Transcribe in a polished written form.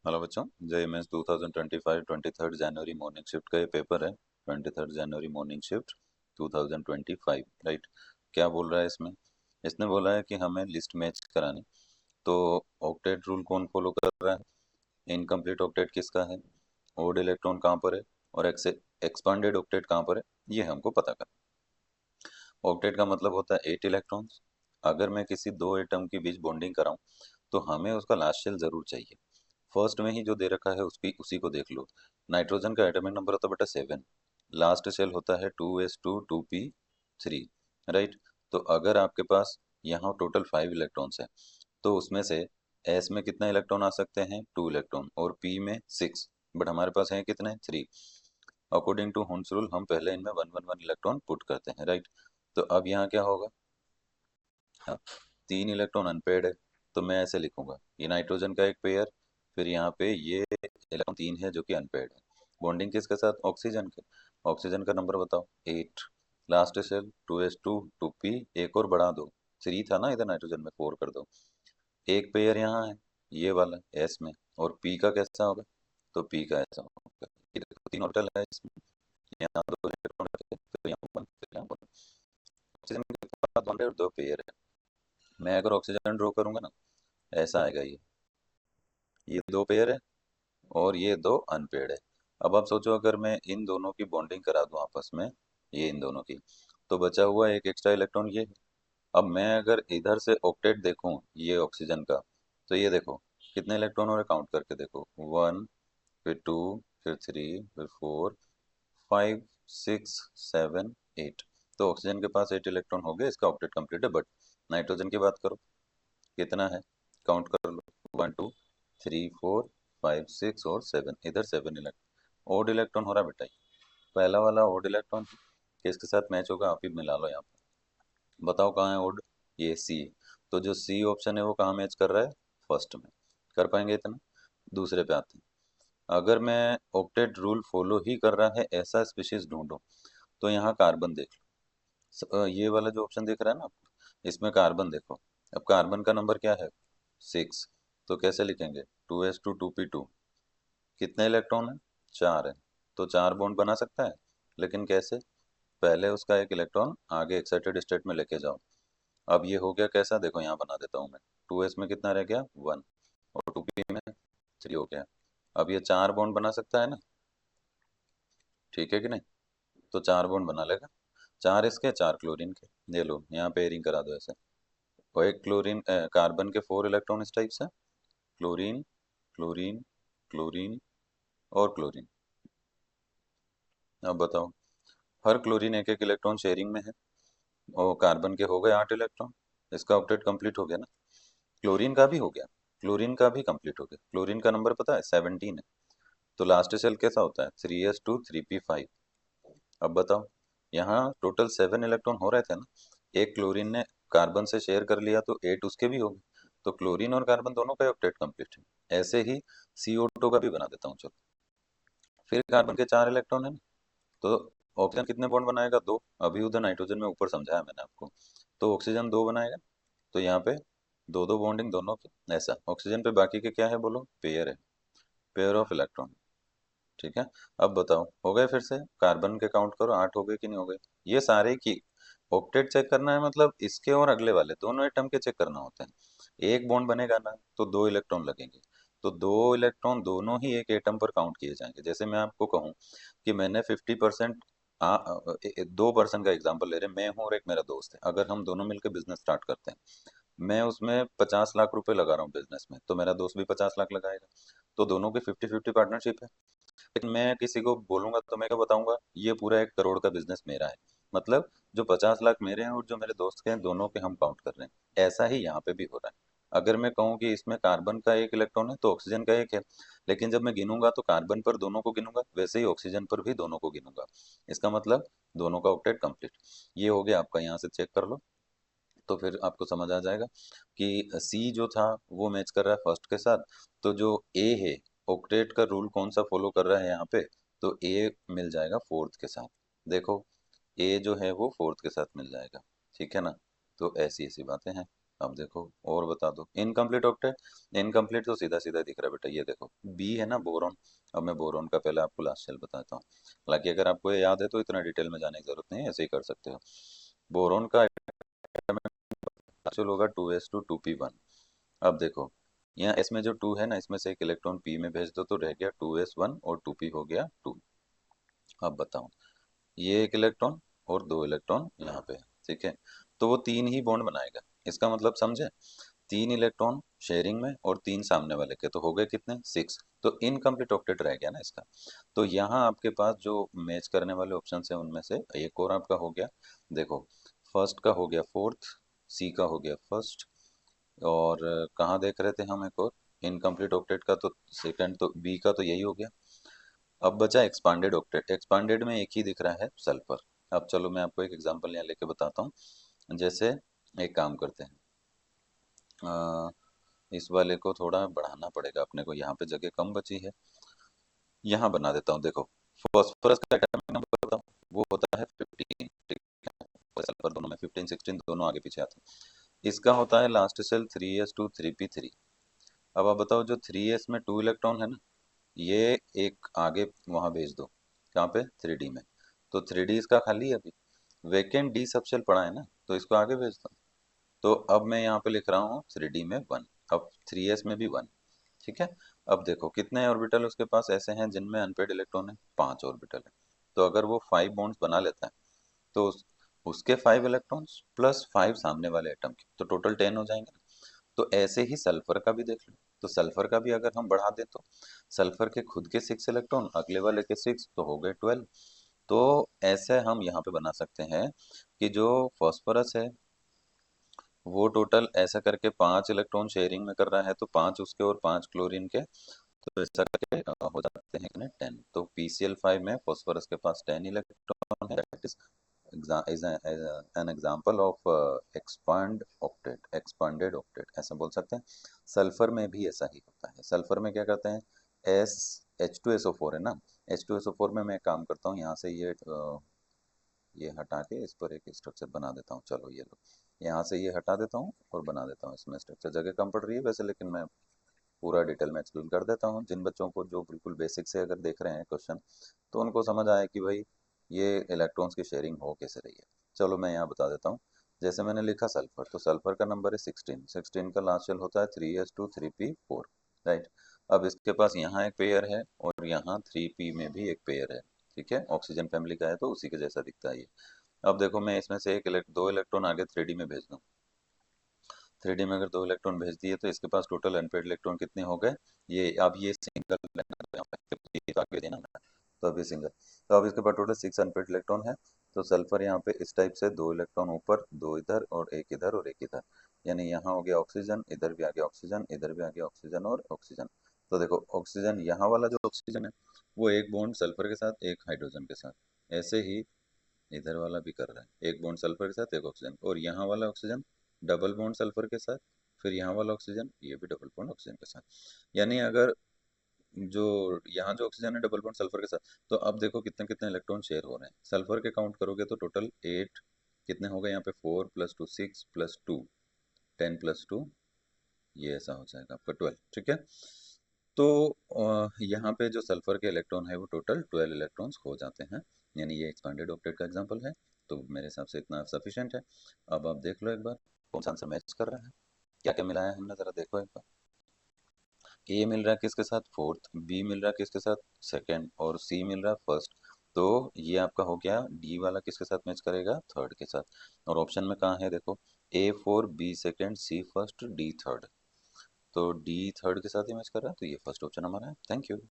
Hello बच्चों, JMS 2025 23 जनवरी morning shift का ये पेपर है। 23 जनवरी मॉर्निंग शिफ्ट 2025, राइट। क्या बोल रहा है इसमें? इसने बोला है कि हमें लिस्ट मैच करानी। तो ऑक्टेट रूल कौन फॉलो कर रहा है? इनकम्प्लीट ऑक्टेट किसका है? ओड इलेक्ट्रॉन कहाँ पर है? और एक्सपांडेड ऑक्टेट कहाँ पर है? ये हमको पता करना। ऑक्टेट का मतलब होता है 8 इलेक्ट्रॉन्स। अगर मैं किसी दो एटम के बीच बॉन्डिंग कराऊं तो हमें उसका लास्ट शेल जरूर चाहिए। फर्स्ट में ही जो दे रखा है उसी को देख लो। नाइट्रोजन का एटॉमिक नंबर होता है बेटा 7। लास्ट शेल होता है 2s2 2p3, राइट। तो अगर आपके पास यहाँ टोटल 5 इलेक्ट्रॉन्स है तो उसमें से एस में कितना इलेक्ट्रॉन आ सकते हैं? 2 इलेक्ट्रॉन, और पी में 6। बट हमारे पास है कितने? 3। अकॉर्डिंग टू हुन्स रूल हम पहले इनमें 1 1 1 इलेक्ट्रॉन पुट करते हैं, राइट। तो अब यहाँ क्या होगा? हाँ, 3 इलेक्ट्रॉन अनपेड है। तो मैं ऐसे लिखूंगा, ये नाइट्रोजन का एक पेयर, फिर यहाँ पे ये इलेक्ट्रॉन 3 है जो कि अनपेड है। बॉन्डिंग किसके साथ? ऑक्सीजन के। ऑक्सीजन का नंबर बताओ? 8। लास्ट शेल 2s2 2p, एक और बढ़ा दो, 3 था ना इधर नाइट्रोजन में, 4 कर दो। एक पेयर यहाँ है, ये वाला एस में, और पी का कैसा होगा? तो पी का ऐसा होगा। ये देखो 3 ऑर्बिटल है इसमें, यहाँ 2 इलेक्ट्रॉन रखे, तो यहाँ 1, यहाँ 1। ऑक्सीजन के पास बॉन्ड है और 2 पेयर है। मैं अगर ऑक्सीजन ड्रॉ करूंगा ना, ऐसा आएगा ये 2 पेयर है और ये 2 अनपेड है। अब आप सोचो, अगर मैं इन दोनों की बॉन्डिंग करा दूं आपस में, ये इन दोनों की, तो बचा हुआ एक एक्स्ट्रा इलेक्ट्रॉन ये है। अब मैं अगर इधर से ऑक्टेट देखूं ये ऑक्सीजन का, तो ये देखो कितने इलेक्ट्रॉन हो रहे, काउंट करके देखो। 1, फिर 2, फिर 3, फिर 4, 5, 6, 7, 8। तो ऑक्सीजन के पास 8 इलेक्ट्रॉन हो गए, इसका ऑक्टेट कंप्लीट है। बट नाइट्रोजन की बात करो, कितना है? काउंट कर लो। 1 2 3 4 5 6 और 7, इधर 7 इलेक्ट्रॉन। ओड इलेक्ट्रॉन हो रहा है बेटा ये। पहला वाला ओड इलेक्ट्रॉन किसके साथ मैच होगा? आप ही मिला लो यहाँ पे। बताओ कहाँ है ओड? ये सी। तो जो सी ऑप्शन है वो कहाँ मैच कर रहा है? फर्स्ट में। कर पाएंगे इतना? दूसरे पे आते हैं। अगर मैं ऑक्टेट रूल फॉलो ही कर रहा है ऐसा स्पीशीज ढूंढो, तो यहाँ कार्बन देख लो। ये वाला जो ऑप्शन दिख रहा है ना आपको, इसमें कार्बन देखो। अब कार्बन का नंबर क्या है? 6। तो कैसे लिखेंगे? 2s2 2p2। कितने इलेक्ट्रॉन है? 4 है। तो 4 बॉन्ड बना सकता है, लेकिन कैसे? पहले उसका एक इलेक्ट्रॉन आगे एक्साइटेड स्टेट में लेके जाओ। अब ये हो गया कैसा? देखो यहाँ बना देता हूँ मैं। 2s में कितना रह गया? 1, और 2p में 3 हो गया। अब ये 4 बॉन्ड बना सकता है ना? ठीक है कि नहीं? तो 4 बॉन्ड बना लेगा। 4 इसके, 4 क्लोरीन के। ये लो यहाँ पेयरिंग करा दो ऐसे। और एक कार्बन के 4 इलेक्ट्रॉन इस टाइप से, क्लोरीन, क्लोरीन, क्लोरीन और क्लोरीन। अब बताओ, हर क्लोरीन एक एक इलेक्ट्रॉन शेयरिंग में है, और कार्बन के हो गए 8 इलेक्ट्रॉन। इसका ऑक्टेट कंप्लीट हो गया ना? क्लोरीन का भी हो गया, क्लोरीन का भी कंप्लीट हो गया। क्लोरीन का नंबर पता है? 17 है। तो लास्ट सेल कैसा होता है? 3s2 3p5। अब बताओ, यहाँ टोटल 7 इलेक्ट्रॉन हो रहे थे ना, एक क्लोरीन ने कार्बन से शेयर कर लिया तो 8 उसके भी हो गए। तो क्लोरीन और कार्बन दोनों का ऑक्टेट कंप्लीट है। ऐसे ही CO2 का भी बना देता हूँ, चलो। फिर कार्बन के 4 इलेक्ट्रॉन है ना, तो ऑक्सीजन कितने बॉन्ड बनाएगा? 2। अभी उधर नाइट्रोजन में ऊपर समझाया मैंने आपको। तो ऑक्सीजन 2 बनाएगा, तो यहाँ पे दो दो बॉन्डिंग दोनों की। ऐसा ऑक्सीजन पे बाकी के क्या है बोलो? पेयर है, पेयर ऑफ इलेक्ट्रॉन। ठीक है। अब बताओ, हो गए? फिर से कार्बन के काउंट करो, 8 हो गए कि नहीं हो गए? ये सारे की ऑक्टेट चेक करना है, मतलब इसके और अगले वाले दोनों एटम के चेक करना होते हैं। एक बॉन्ड बनेगा ना तो 2 इलेक्ट्रॉन लगेंगे, तो 2 इलेक्ट्रॉन दोनों ही एक एटम पर काउंट किए जाएंगे। जैसे मैं आपको कहूँ कि मैंने 50%, 2 पर्सन का एग्जाम्पल ले रहे हैं, मैं हूँ और एक मेरा दोस्त है। अगर हम दोनों मिलकर बिजनेस स्टार्ट करते हैं, मैं उसमें 50 लाख रुपए लगा रहा हूँ बिजनेस में, तो मेरा दोस्त भी 50 लाख लगाएगा। तो दोनों की 50-50 पार्टनरशिप है। लेकिन मैं किसी को बोलूंगा तो मैं क्या बताऊंगा? ये पूरा 1 करोड़ का बिजनेस मेरा है। मतलब जो 50 लाख मेरे हैं और जो मेरे दोस्त के हैं, दोनों के हम काउंट कर रहे हैं। ऐसा ही यहाँ पे भी हो रहा है। अगर मैं कहूँ कि इसमें कार्बन का 1 इलेक्ट्रॉन है तो ऑक्सीजन का 1 है, लेकिन जब मैं गिनूंगा तो कार्बन पर दोनों को गिनूंगा, वैसे ही ऑक्सीजन पर भी दोनों को गिनूंगा। इसका मतलब दोनों का ऑक्टेट कंप्लीट। ये हो गया आपका, यहाँ से चेक कर लो। तो फिर आपको समझ आ जाएगा कि सी जो था वो मैच कर रहा है फर्स्ट के साथ। तो जो ए है, ऑक्टेट का रूल कौन सा फॉलो कर रहा है यहाँ पे? तो ए मिल जाएगा फोर्थ के साथ। देखो, ए जो है वो फोर्थ के साथ मिल जाएगा। ठीक है ना? तो ऐसी ऐसी बातें हैं। अब देखो और बता दो, इनकम्प्लीट ऑक्टेट। इनकम्प्लीट तो सीधा सीधा दिख रहा है बेटा, ये देखो बी है ना, बोरोन। अब मैं बोरोन का पहले आपको लास्ट शेल बताता हूँ, हालांकि अगर आपको ये याद है तो इतना डिटेल में जाने की जरूरत नहीं है, ऐसे ही कर सकते हो। बोरोन का होगा 2s2 2p1। अब देखो यहाँ एस में जो 2 है ना, इसमें से एक इलेक्ट्रॉन पी में भेज दो तो रह गया 2s1 और 2p हो गया 2। अब बताओ, ये एक इलेक्ट्रॉन और दो इलेक्ट्रॉन यहाँ पे है, ठीक है, तो वो तीन ही बॉन्ड बनाएगा। इसका मतलब समझे, तीन इलेक्ट्रॉन शेयरिंग में और तीन सामने वाले के, तो हो गए कितने, 6। तो इनकम्प्लीट ऑक्टेट रह गया ना इसका। तो यहाँ आपके पास जो मैच करने वाले ऑप्शन है उनमें से एक और आपका हो गया। देखो फर्स्ट का हो गया फोर्थ, सी का हो गया फर्स्ट, और कहाँ देख रहे थे हम एक और, इनकम्प्लीट ऑक्टेट का तो सेकंड, तो बी का तो यही हो गया। अब बचा एक्सपांडेड ऑक्टेट। एक्सपांडेड में एक ही दिख रहा है सल्फर। अब चलो मैं आपको एक एग्जांपल यहाँ लेके बताता हूँ। जैसे एक काम करते हैं, इस वाले को थोड़ा बढ़ाना पड़ेगा अपने को, यहाँ पे जगह कम बची है, यहाँ बना देता हूँ। देखो फॉस्फोरस का एटॉमिक नंबर बताओ, वो होता है 15, ठीक है, सल्फर दोनों में 15 16 दोनों आगे पीछे आते हैं। इसका होता है लास्ट सेल 3s2 3p3। अब आप बताओ, जो 3s में 2 इलेक्ट्रॉन है ना, ये एक आगे वहां भेज दो, कहाँ पे, 3d में। तो 3d इसका खाली है अभी, वैकेंट डी सब शेल पड़ा है ना, तो इसको आगे भेज दो। तो अब मैं यहाँ पे लिख रहा हूँ 3d में 1, अब 3s में भी 1, ठीक है। अब देखो कितने ऑर्बिटल उसके पास ऐसे हैं जिनमें अनपेड इलेक्ट्रॉन है, 5 ऑर्बिटल है। तो अगर वो 5 बॉन्ड्स बना लेता है तो उसके 5 इलेक्ट्रॉन्स प्लस 5 सामने वाले एटम के, तो टोटल 10 हो जाएंगे ना। तो ऐसे ही सल्फर का भी देख लो, तो सल्फर का भी अगर हम बढ़ा दें तो सल्फर के खुद के 6 इलेक्ट्रॉन, अगले वाले के 6, तो हो गए 12। तो ऐसे हम यहाँ पे बना सकते हैं कि जो फॉस्फोरस है वो टोटल ऐसा करके 5 इलेक्ट्रॉन शेयरिंग में कर रहा है, तो 5 उसके और 5 क्लोरीन के, तो ऐसा करके हो जाते हैं कितने, 10। तो PCl5 में फॉस्फोरस के पास 10 इलेक्ट्रॉन है, that is an example of expanded octet ऐसा बोल सकते हैं। सल्फर में भी ऐसा ही होता है। सल्फर में क्या करते हैं, एस H2SO4 है ना, H2SO4 में मैं काम करता हूँ, यहाँ से ये हटा के इस पर एक स्ट्रक्चर बना देता हूँ। चलो ये लो, यहाँ से ये हटा देता हूँ और बना देता हूँ इसमें स्ट्रक्चर। जगह कम पड़ रही है वैसे, लेकिन मैं पूरा डिटेल में एक्सप्लेन कर देता हूँ। जिन बच्चों को जो बिल्कुल बेसिक से अगर देख रहे हैं क्वेश्चन, तो उनको समझ आए कि भाई ये इलेक्ट्रॉन्स की शेयरिंग हो कैसे रही है। चलो मैं यहाँ बता देता हूँ। जैसे मैंने लिखा सल्फर, तो सल्फर का नंबर है 16, 16 का लास्ट शेल होता है 3s2 3p4, राइट। अब इसके पास यहाँ एक पेयर है और यहाँ 3p में भी एक पेयर है, ठीक है, ऑक्सीजन फैमिली का है तो उसी के जैसा दिखता है ये। अब देखो मैं इसमें से दो इलेक्ट्रॉन आगे 3d में भेज दूँ, 3d में अगर दो इलेक्ट्रॉन भेज दिए तो इसके पास टोटल अनपेड इलेक्ट्रॉन कितने हो गए, ये अब ये सिंगल आगे देना है, तो अभी सिंगल, तो अब इसके पास टोटल 6 अनपेड इलेक्ट्रॉन है। तो सल्फर यहाँ पे इस टाइप से दो इलेक्ट्रॉन ऊपर, दो इधर और एक इधर और एक इधर, यानी यहाँ हो गया ऑक्सीजन, इधर भी आ गया ऑक्सीजन, इधर भी आ गया ऑक्सीजन और ऑक्सीजन। तो देखो ऑक्सीजन यहाँ वाला जो ऑक्सीजन है वो एक बॉन्ड सल्फर के साथ एक हाइड्रोजन के साथ, ऐसे ही इधर वाला भी कर रहा है, एक बॉन्ड सल्फर के साथ एक ऑक्सीजन, और यहाँ वाला ऑक्सीजन डबल बॉन्ड सल्फर के साथ, फिर यहाँ वाला ऑक्सीजन ये भी डबल बॉन्ड ऑक्सीजन के साथ। यानी अगर जो यहाँ जो ऑक्सीजन है डबल बॉन्ड सल्फर के साथ, तो अब देखो कितने कितने इलेक्ट्रॉन शेयर हो रहे हैं। सल्फर के काउंट करोगे तो टोटल 8, कितने हो गए यहाँ पे, 4 + 2 6 + 2 10 + 2, ये ऐसा हो जाएगा आपका 12, ठीक है। तो यहाँ पे जो सल्फर के इलेक्ट्रॉन है वो टोटल 12 इलेक्ट्रॉन्स हो जाते हैं, यानी ये एक्सपांडेड ऑक्टेट का एग्जांपल है। तो मेरे हिसाब से इतना सफिशिएंट है। अब आप देख लो एक बार कौन सा आंसर मैच कर रहा है, क्या क्या मिलाया है हमने, जरा देखो एक बार। ए मिल रहा है किसके साथ, फोर्थ, बी मिल रहा है किसके साथ, सेकंड, और सी मिल रहा है फर्स्ट। तो ये आपका हो गया, डी वाला किसके साथ मैच करेगा, थर्ड के साथ। और ऑप्शन में कहाँ है देखो, A4 B सेकंड सी फर्स्ट डी थर्ड, तो डी थर्ड के साथ ही मैच कर रहा है, तो ये फर्स्ट ऑप्शन हमारा है। Thank you.